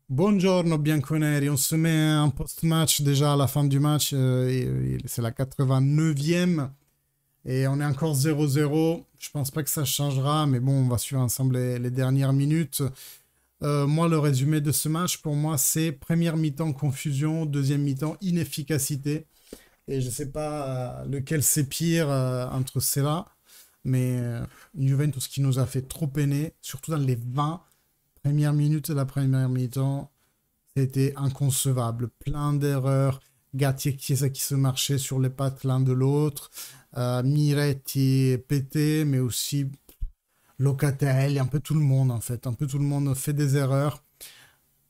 Buongiorno Bianconeri, on se met un post-match déjà à la fin du match, c'est la 89e et on est encore 0-0. Je pense pas que ça changera, mais bon, on va suivre ensemble les dernières minutes. Moi, le résumé de ce match, pour moi, c'est première mi-temps confusion, deuxième mi-temps inefficacité. Et je sais pas lequel c'est pire entre ceux-là, mais Juventus qui nous a fait trop peiner, surtout dans les 20 premières minutes de la première mi-temps. C'était inconcevable. Plein d'erreurs. Gatti et Chiesa qui se marchaient sur les pattes l'un de l'autre. Miretti pété, mais aussi Locatelli, un peu tout le monde en fait. Un peu tout le monde fait des erreurs.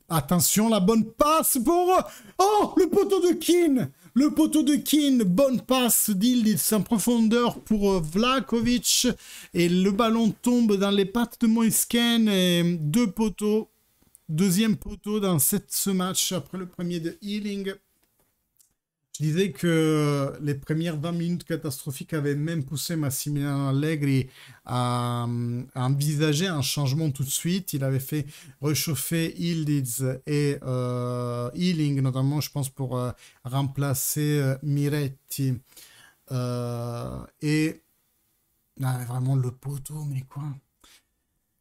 Attention, la bonne passe pour... Oh, le poteau de Keane. Le poteau de Keane, bonne passe d'Ildiz en profondeur pour Vlahovic. Et le ballon tombe dans les pattes de Moisken. Et deux poteaux. Deuxième poteau dans ce match après le premier de Healing. Je disais que les premières 20 minutes catastrophiques avaient même poussé Massimiliano Allegri à envisager un changement tout de suite. Il avait fait réchauffer Ildiz et Healing, notamment, je pense, pour remplacer Miretti. Et vraiment le poteau, mais quoi?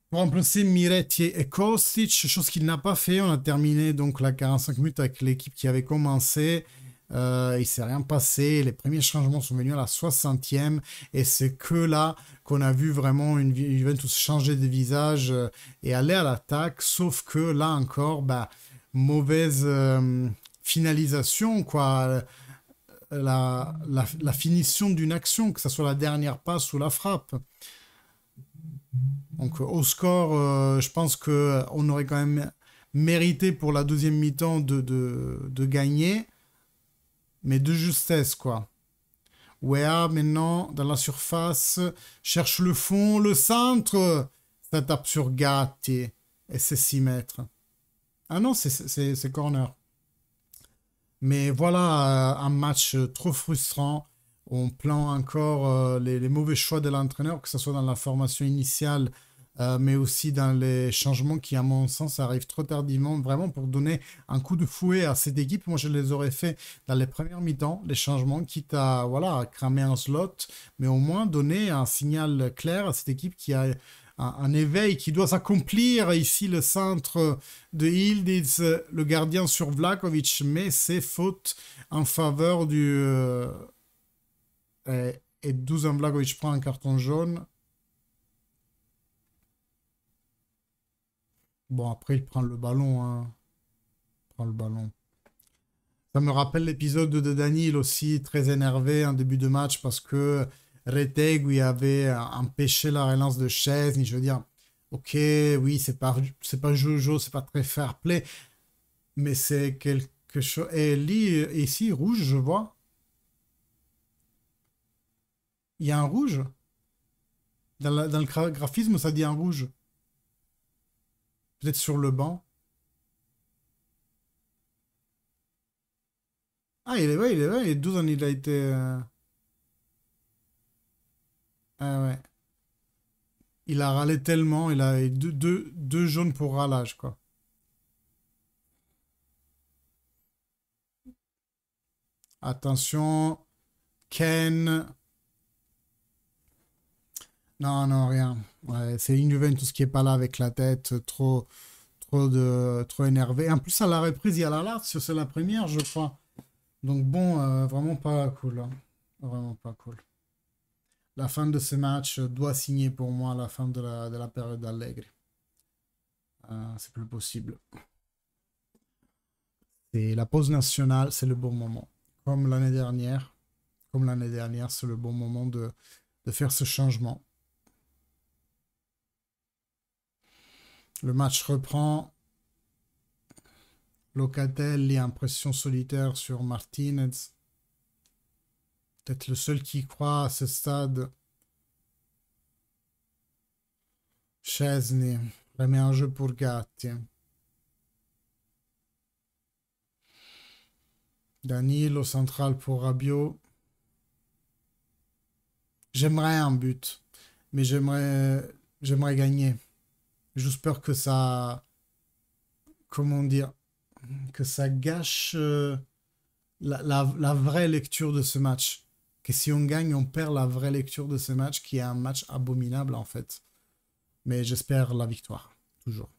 Pour remplacer Miretti et Kostic, chose qu'il n'a pas fait. On a terminé donc la 45 minutes avec l'équipe qui avait commencé. Il ne s'est rien passé. Les premiers changements sont venus à la 60e. Et c'est que là qu'on a vu vraiment une Juventus changer de visage et aller à l'attaque. Sauf que là encore, mauvaise finalisation, quoi. La finition d'une action, que ce soit la dernière passe ou la frappe. Donc au score, je pense qu'on aurait quand même mérité pour la deuxième mi-temps de gagner, mais de justesse, quoi. Wea, maintenant, dans la surface, cherche le fond, le centre, ça tape sur Gatti, et c'est 6 mètres. Ah non, c'est corner. Mais voilà, un match trop frustrant. On plaint encore les mauvais choix de l'entraîneur, que ce soit dans la formation initiale, mais aussi dans les changements qui, à mon sens, arrivent trop tardivement, vraiment pour donner un coup de fouet à cette équipe. Moi, je les aurais fait dans les premières mi-temps, les changements, quitte à, voilà, à cramer un slot, mais au moins donner un signal clair à cette équipe qui a un éveil qui doit s'accomplir. Ici, le centre de Ildiz, le gardien sur Vlahovic, mais c'est faute en faveur du... et Dusan Vlahovic prend un carton jaune. Bon, après, il prend le ballon. Hein. Il prend le ballon. Ça me rappelle l'épisode de Danil aussi, très énervé en début de match parce que Retegui avait empêché la relance de Chesney. Je veux dire, ok, oui, c'est pas Jojo, c'est pas très fair play, mais c'est quelque chose. Et lui, ici, rouge, je vois. Il y a un rouge. Dans le graphisme, ça dit un rouge. Peut-être sur le banc. Ah, il est vrai, il est vrai. Et 12 ans, il a été. Ah ouais. Il a râlé tellement, il a eu deux jaunes pour râlage, quoi. Attention, Ken. Non, non, rien. Ouais, c'est une Juventus qui est pas là avec la tête, trop énervé. En plus, à la reprise, il y a la Lazio, c'est la première, je crois. Donc bon, vraiment pas cool. Hein. Vraiment pas cool. La fin de ce match doit signer pour moi la fin de la période d'Allegri. C'est plus possible. Et la pause nationale, c'est le bon moment. Comme l'année dernière. Comme l'année dernière, c'est le bon moment de faire ce changement. Le match reprend. Locatelli, impression solitaire sur Martinez. Peut-être le seul qui croit à ce stade. Chesney remet un jeu pour Gatti. Danilo central pour Rabiot. J'aimerais un but, mais j'aimerais gagner. Juste peur comment dire, que ça gâche la vraie lecture de ce match. Que si on gagne, on perd la vraie lecture de ce match, qui est un match abominable en fait. Mais j'espère la victoire. Toujours.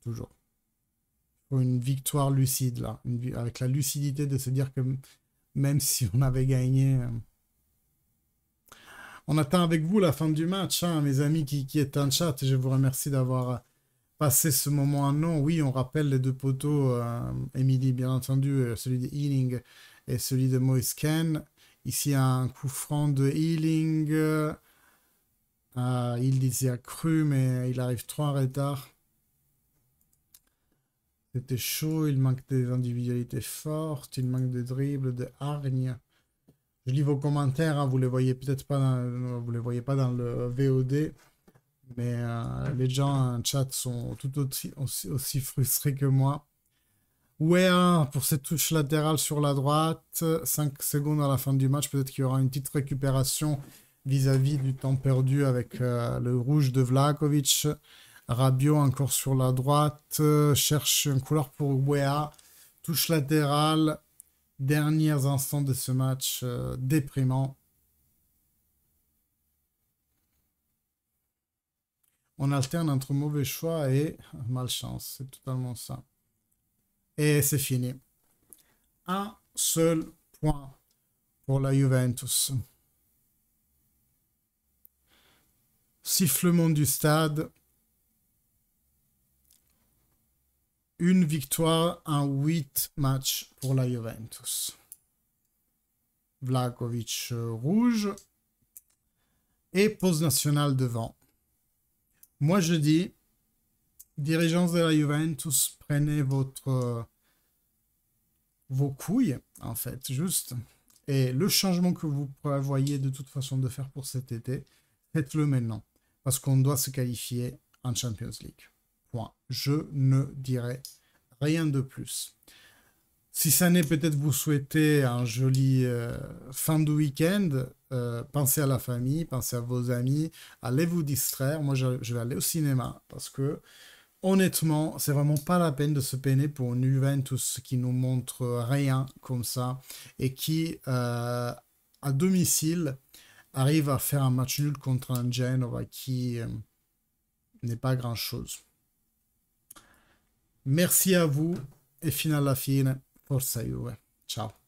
Toujours. Il faut une victoire lucide là. Avec la lucidité de se dire que même si on avait gagné... On attend avec vous la fin du match, hein, mes amis qui êtes en chat. Et je vous remercie d'avoir passé ce moment en non. Oui, on rappelle les deux poteaux. Emily, bien entendu, celui de Healing et celui de Moise Ken. Ici, un coup franc de Healing. Il disait cru, mais il arrive trop en retard. C'était chaud, il manque des individualités fortes, il manque de dribbles, de hargne. Je lis vos commentaires, hein, vous les voyez peut-être pas vous les voyez pas dans le VOD, mais les gens en chat sont tout aussi frustrés que moi. Ouais, pour cette touche latérale sur la droite, 5 secondes à la fin du match, peut-être qu'il y aura une petite récupération vis-à-vis du temps perdu avec le rouge de Vlahovic. Rabiot encore sur la droite, cherche un couleur pour Wea, touche latérale, derniers instants de ce match déprimant. On alterne entre mauvais choix et malchance, c'est totalement ça. Et c'est fini. Un seul point pour la Juventus. Sifflement du stade. Une victoire en 8 matchs pour la Juventus. Vlahovic rouge. Et pause nationale devant. Moi je dis, dirigeants de la Juventus, prenez vos couilles, en fait, juste. Et le changement que vous prévoyez de toute façon de faire pour cet été, faites-le maintenant. Parce qu'on doit se qualifier en Champions League. Point. Je ne dirai rien de plus. Si ça n'est peut-être vous souhaiter un joli fin de week-end, pensez à la famille, pensez à vos amis, allez vous distraire. Moi, je vais aller au cinéma parce que, honnêtement, c'est vraiment pas la peine de se peiner pour une Juventus qui nous montre rien comme ça et qui, à domicile, arrive à faire un match nul contre un Genova qui n'est pas grand-chose. Merci à vous e fino alla fine, forza Juve. Ciao.